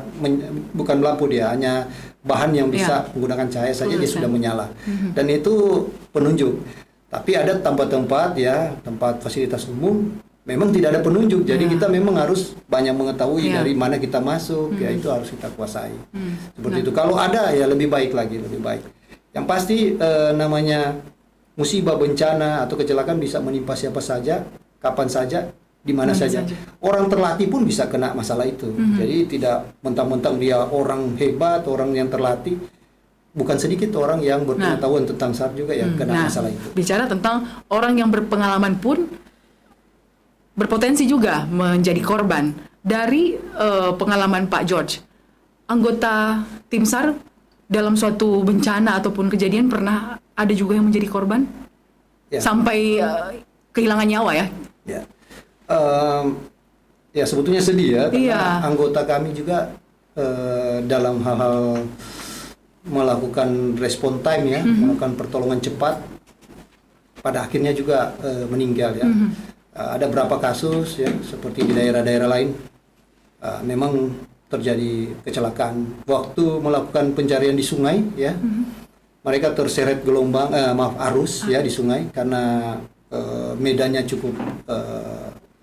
bukan lampu, dia hanya bahan yang bisa menggunakan cahaya saja, dia sudah menyala. Dan itu penunjuk. Tapi ada tempat-tempat ya, tempat fasilitas umum memang tidak ada penunjuk. Jadi kita memang harus banyak mengetahui dari mana kita masuk, ya itu harus kita kuasai. Seperti itu. Kalau ada ya lebih baik lagi, lebih baik. Yang pasti namanya musibah, bencana atau kecelakaan bisa menimpa siapa saja, kapan saja, di mana saja. Orang terlatih pun bisa kena masalah itu. Jadi tidak mentang-mentang dia orang hebat, orang yang terlatih. Bukan sedikit orang yang berpengetahuan tentang SAR juga yang kena masalah itu. Bicara tentang orang yang berpengalaman pun berpotensi juga menjadi korban. Dari pengalaman Pak George, anggota tim SAR dalam suatu bencana ataupun kejadian pernah ada juga yang menjadi korban? Sampai kehilangan nyawa ya? Ya sebetulnya sedih ya, karena anggota kami juga dalam hal-hal melakukan respon time ya, melakukan pertolongan cepat, pada akhirnya juga meninggal ya. Ada beberapa kasus ya, seperti di daerah-daerah lain memang terjadi kecelakaan waktu melakukan pencarian di sungai ya. Mereka terseret gelombang arus ya di sungai karena medannya cukup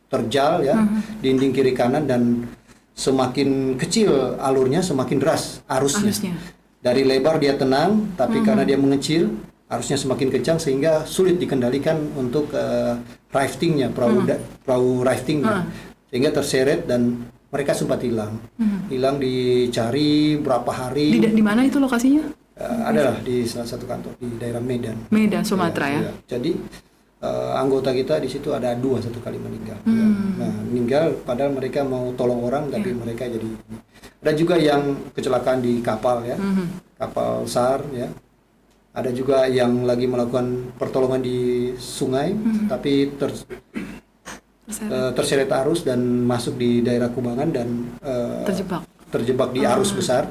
terjal ya, dinding kiri kanan, dan semakin kecil alurnya semakin deras arusnya. Dari lebar dia tenang, tapi karena dia mengecil, arusnya semakin kencang sehingga sulit dikendalikan untuk raftingnya, perahu raftingnya, sehingga terseret dan mereka sempat hilang. Hilang dicari berapa hari. Di mana itu lokasinya? Adalah di salah satu kantor di daerah Medan. Medan, Sumatera ya. Jadi anggota kita di situ ada 2 satu kali meninggal. Nah, meninggal padahal mereka mau tolong orang, tapi mereka jadi. Ada juga yang kecelakaan di kapal ya, kapal SAR ya. Ada juga yang lagi melakukan pertolongan di sungai, tapi terseret arus dan masuk di daerah Kubangan dan terjebak di arus besar,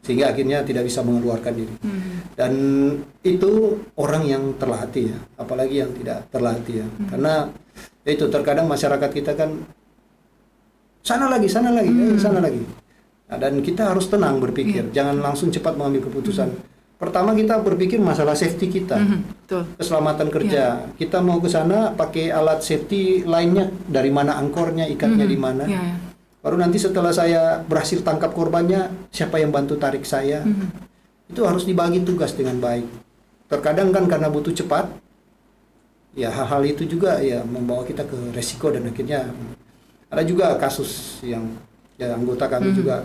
sehingga akhirnya tidak bisa mengeluarkan diri. Dan itu orang yang terlatih ya, apalagi yang tidak terlatih ya, karena itu terkadang masyarakat kita kan sana lagi. Nah, dan kita harus tenang berpikir, jangan langsung cepat mengambil keputusan. Pertama kita berpikir masalah safety kita, keselamatan kerja. Kita mau ke sana pakai alat safety lainnya, dari mana angkornya, ikatnya di mana. Baru nanti setelah saya berhasil tangkap korbannya, siapa yang bantu tarik saya. Itu harus dibagi tugas dengan baik. Terkadang kan karena butuh cepat, ya hal-hal itu juga ya membawa kita ke resiko, dan akhirnya ada juga kasus yang ya anggota kami juga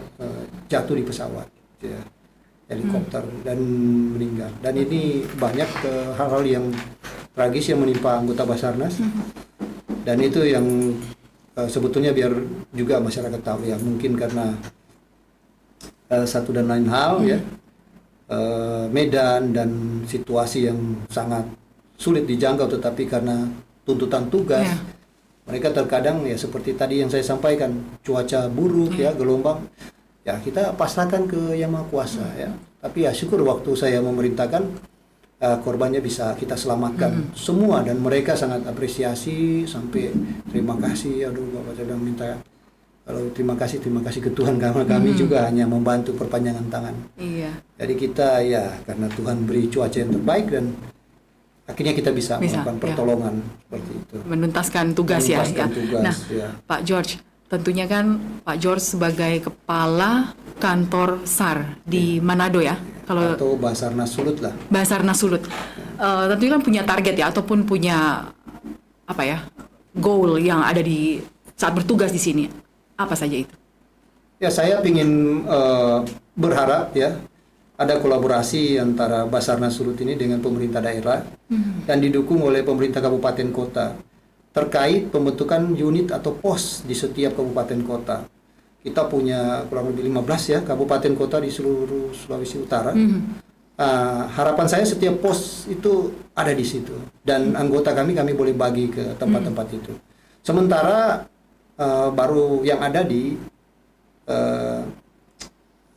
jatuh di pesawat ya, helikopter dan meninggal. Dan ini banyak hal-hal yang tragis yang menimpa anggota Basarnas. Dan itu yang sebetulnya biar juga masyarakat tahu ya, mungkin karena satu dan lain hal ya, medan dan situasi yang sangat sulit dijangkau, tetapi karena tuntutan tugas Mereka terkadang ya seperti tadi yang saya sampaikan, cuaca buruk ya, gelombang, ya kita pasrahkan ke Yang Maha Kuasa ya. Tapi ya syukur waktu saya memerintahkan, korbannya bisa kita selamatkan semua, dan mereka sangat apresiasi sampai terima kasih. Aduh, Bapak saya bilang minta kalau terima kasih ke Tuhan, karena kami juga hanya membantu perpanjangan tangan. Iya. Jadi kita ya karena Tuhan beri cuaca yang terbaik, dan akhirnya kita bisa melakukan pertolongan seperti itu. Menuntaskan tugas ya. Tugas, nah, Pak George, tentunya kan Pak George sebagai kepala kantor SAR di Manado ya. Kalau atau Basarnas Sulut lah. Basarnas Sulut. Tentunya kan punya target ya, ataupun punya apa ya, goal yang ada di saat bertugas di sini. Apa saja itu? Ya, saya ingin berharap ya ada kolaborasi antara Basarnas Sulut ini dengan pemerintah daerah dan didukung oleh pemerintah kabupaten kota terkait pembentukan unit atau pos di setiap kabupaten kota. Kita punya kurang lebih 15 ya kabupaten kota di seluruh Sulawesi Utara. Harapan saya setiap pos itu ada di situ, dan anggota kami boleh bagi ke tempat-tempat itu. Sementara baru yang ada di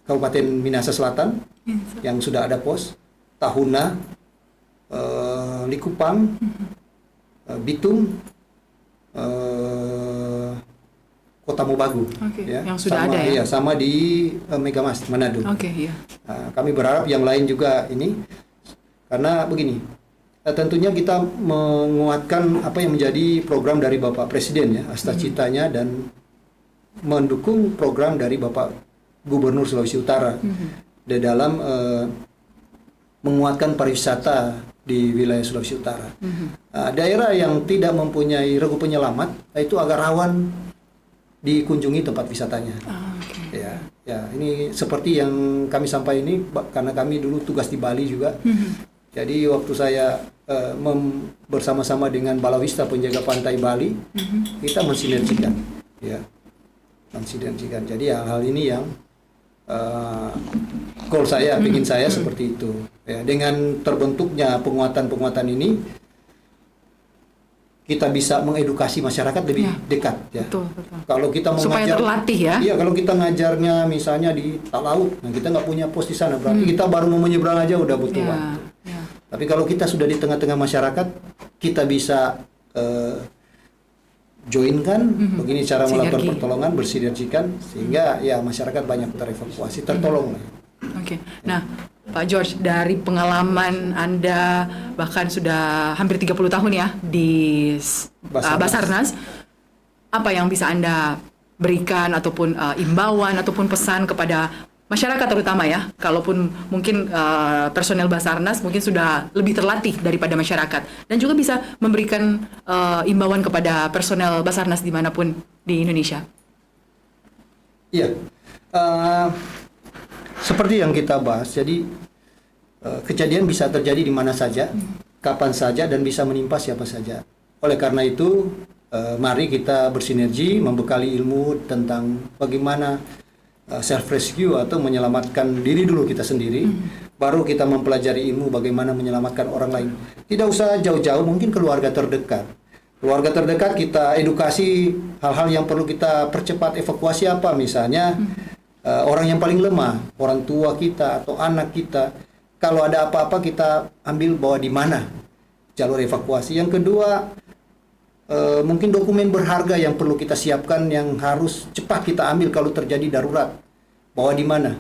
Kabupaten Minahasa Selatan yang sudah ada pos, Tahuna, Likupang, Bitung, Kota Mobagu, ya, yang sudah sama, ada ya? Sama di Megamas Manado. Iya. Kami berharap yang lain juga ini, karena begini, tentunya kita menguatkan apa yang menjadi program dari Bapak Presiden ya, Astacitanya, dan mendukung program dari Bapak Gubernur Sulawesi Utara di dalam menguatkan pariwisata di wilayah Sulawesi Utara. Daerah yang tidak mempunyai regu penyelamat itu agak rawan dikunjungi tempat wisatanya. Ya, ini seperti yang kami sampaikan ini, karena kami dulu tugas di Bali juga. Jadi waktu saya bersama-sama dengan Balawista penjaga pantai Bali, kita mensinergikan, ya, mensinergikan. Jadi hal ini yang goal saya, ingin saya seperti itu. Ya, dengan terbentuknya penguatan ini, kita bisa mengedukasi masyarakat lebih dekat. Ya. Betul. Kalau kita mau supaya ngajar, terlatih ya. Iya, kalau kita ngajarnya misalnya di laut, nah kita nggak punya pos di sana, berarti kita baru mau menyeberang aja udah butuh waktu. Tapi kalau kita sudah di tengah-tengah masyarakat, kita bisa joinkan, begini cara melakukan pertolongan, bersinergikan, sehingga ya masyarakat banyak terevakuasi, tertolong. Nah, Pak George, dari pengalaman Anda bahkan sudah hampir 30 tahun ya di Basarnas, apa yang bisa Anda berikan ataupun imbauan ataupun pesan kepada masyarakat terutama ya, kalaupun mungkin personel Basarnas mungkin sudah lebih terlatih daripada masyarakat, dan juga bisa memberikan imbauan kepada personel Basarnas dimanapun di Indonesia? Iya, seperti yang kita bahas, jadi kejadian bisa terjadi di mana saja, kapan saja, dan bisa menimpa siapa saja. Oleh karena itu, mari kita bersinergi, membekali ilmu tentang bagaimana self rescue atau menyelamatkan diri dulu kita sendiri, baru kita mempelajari ilmu bagaimana menyelamatkan orang lain. Tidak usah jauh-jauh, mungkin keluarga terdekat. Keluarga terdekat kita edukasi hal-hal yang perlu kita percepat evakuasi apa, misalnya orang yang paling lemah, orang tua kita atau anak kita. Kalau ada apa-apa kita ambil bawa di mana jalur evakuasi. Yang kedua, mungkin dokumen berharga yang perlu kita siapkan, yang harus cepat kita ambil kalau terjadi darurat. Bawa di mana?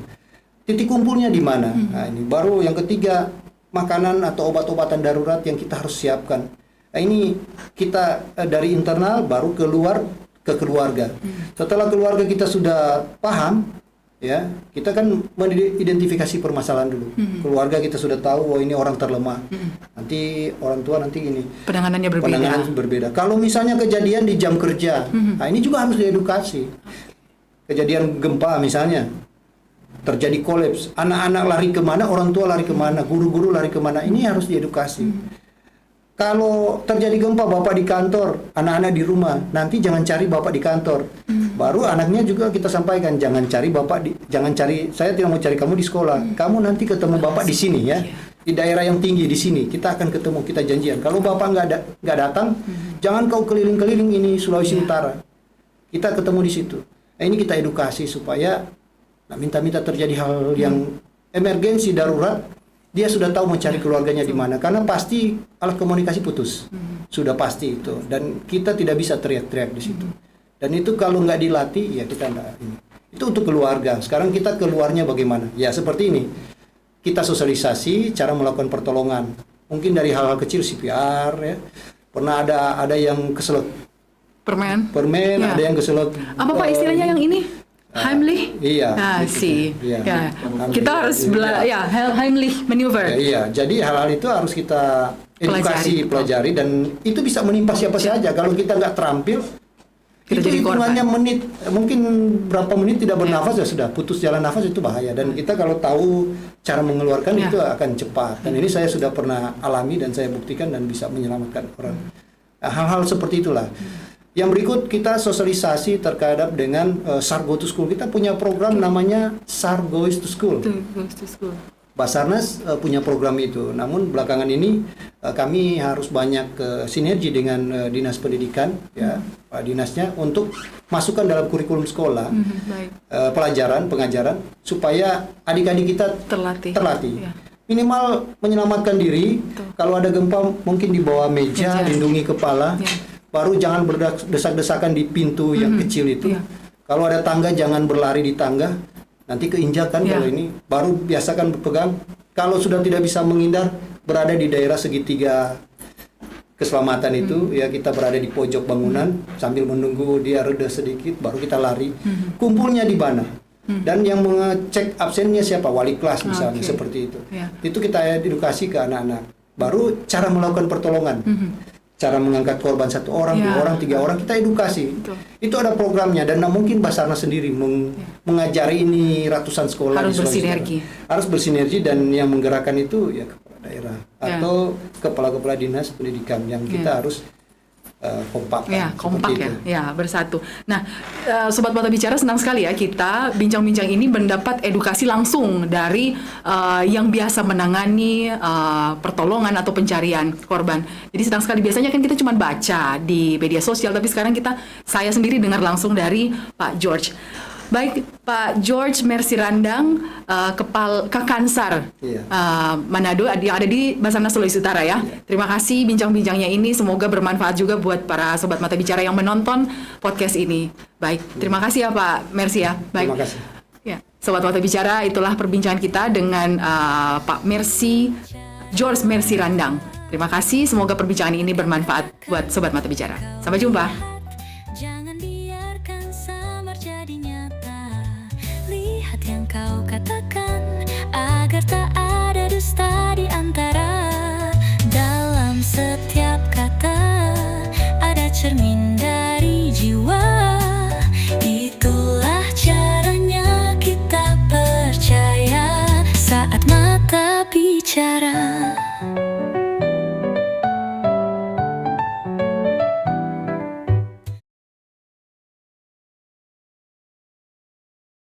Titik kumpulnya di mana? Nah, ini baru yang ketiga, makanan atau obat-obatan darurat yang kita harus siapkan. Nah, ini kita dari internal baru keluar ke keluarga. Setelah keluarga kita sudah paham, ya, kita kan mengidentifikasi permasalahan dulu. Keluarga kita sudah tahu, oh ini orang terlemah. Nanti orang tua nanti ini. Penanganannya berbeda. Kalau misalnya kejadian di jam kerja, nah ini juga harus diedukasi. Kejadian gempa misalnya, terjadi kolaps, anak-anak lari kemana, orang tua lari kemana, guru-guru lari kemana, ini harus diedukasi. Kalau terjadi gempa, bapak di kantor, anak-anak di rumah, nanti jangan cari bapak di kantor. Baru anaknya juga kita sampaikan, jangan cari, saya tidak mau cari kamu di sekolah. Kamu nanti ketemu bapak di sini ya, di daerah yang tinggi di sini. Kita akan ketemu, kita janjian. Kalau bapak nggak datang, jangan kau keliling-keliling ini Sulawesi Iya. Utara. Kita ketemu di situ. Nah, ini kita edukasi supaya minta-minta terjadi hal yang emergensi darurat, dia sudah tahu mencari keluarganya di mana, karena pasti alat komunikasi putus, sudah pasti itu, dan kita tidak bisa teriak-teriak di situ. Dan itu kalau nggak dilatih, ya kita nggak ini. Itu untuk keluarga. Sekarang kita keluarnya bagaimana? Ya seperti ini. Kita sosialisasi cara melakukan pertolongan. Mungkin dari hal-hal kecil CPR ya. Pernah ada yang keselak Permen. permen, Ya. ada yang keselak. Apa Pak istilahnya yang ini? Heimlich? Iya. Sih. Iya. Ya. Kita harus Heimlich maneuver. Ya, iya, jadi hal-hal itu harus kita edukasi, pelajari, dan itu bisa menimpa siapa saja. Kalau kita nggak terampil, Kita itu jadi hitungannya korban. menit, mungkin berapa menit tidak bernafas ya sudah putus jalan nafas, itu bahaya. Dan kita kalau tahu cara mengeluarkan Ya. itu akan cepat. Dan ini saya sudah pernah alami dan saya buktikan dan bisa menyelamatkan orang. Nah, hal-hal seperti itulah. Yang berikut kita sosialisasi terkadap dengan SAR Go to School. Kita punya program namanya SAR Goes to School. Itu goes to school. Basarnas punya program itu. Namun belakangan ini kami harus banyak sinergi dengan dinas pendidikan, ya Pak Dinasnya, untuk masukkan dalam kurikulum sekolah Baik. pengajaran supaya adik-adik kita Terlatih. terlatih. Ya. Minimal menyelamatkan diri. Kalau ada gempa mungkin di bawah meja, Meja. lindungi kepala. Ya. Baru jangan berdesak-desakan di pintu yang kecil itu. Ya. Kalau ada tangga jangan berlari di tangga. Nanti keinjak kan Ya. kalau ini. Baru biasakan berpegang. Kalau sudah tidak bisa menghindar, berada di daerah segitiga keselamatan itu, ya kita berada di pojok bangunan sambil menunggu dia reda sedikit, baru kita lari. Kumpulnya di mana? Dan yang mengecek absennya siapa? Wali kelas misalnya, Oke. seperti itu. Ya. Itu kita edukasi ke anak-anak. Baru cara melakukan pertolongan. Cara mengangkat korban 1 orang, Ya. 2 orang, 3 orang, kita edukasi. Betul. Itu ada programnya, dan mungkin Basarnas sendiri mengajari ini ratusan sekolah Harus di Sulawesi bersinergi. Utara. Harus bersinergi, dan yang menggerakkan itu ya kepala daerah Ya. atau kepala-kepala dinas pendidikan yang kita harus kompak. Ya, kompak seperti ya, itu. ya bersatu. Nah, Sobat Mata Bicara, senang sekali ya kita bincang-bincang ini mendapat edukasi langsung dari yang biasa menangani pertolongan atau pencarian korban. Jadi senang sekali, biasanya kan kita cuma baca di media sosial, tapi sekarang saya sendiri dengar langsung dari Pak George. Baik, Pak George Mercy Randang, Kakansar Iya. Manado, yang ada di Basarnas Sulawesi Utara ya. Terima kasih bincang-bincangnya ini, semoga bermanfaat juga buat para Sobat Mata Bicara yang menonton podcast ini. Baik, terima kasih ya Pak Mercy ya. Baik. Terima kasih. Ya, Sobat Mata Bicara, itulah perbincangan kita dengan Pak George Mercy Randang. Terima kasih, semoga perbincangan ini bermanfaat buat Sobat Mata Bicara. Sampai jumpa. Jangan biarkan samar jadi nyata. Lihat yang kau katakan, agar tak ada dusta di antara. Dalam setiap kata ada cermin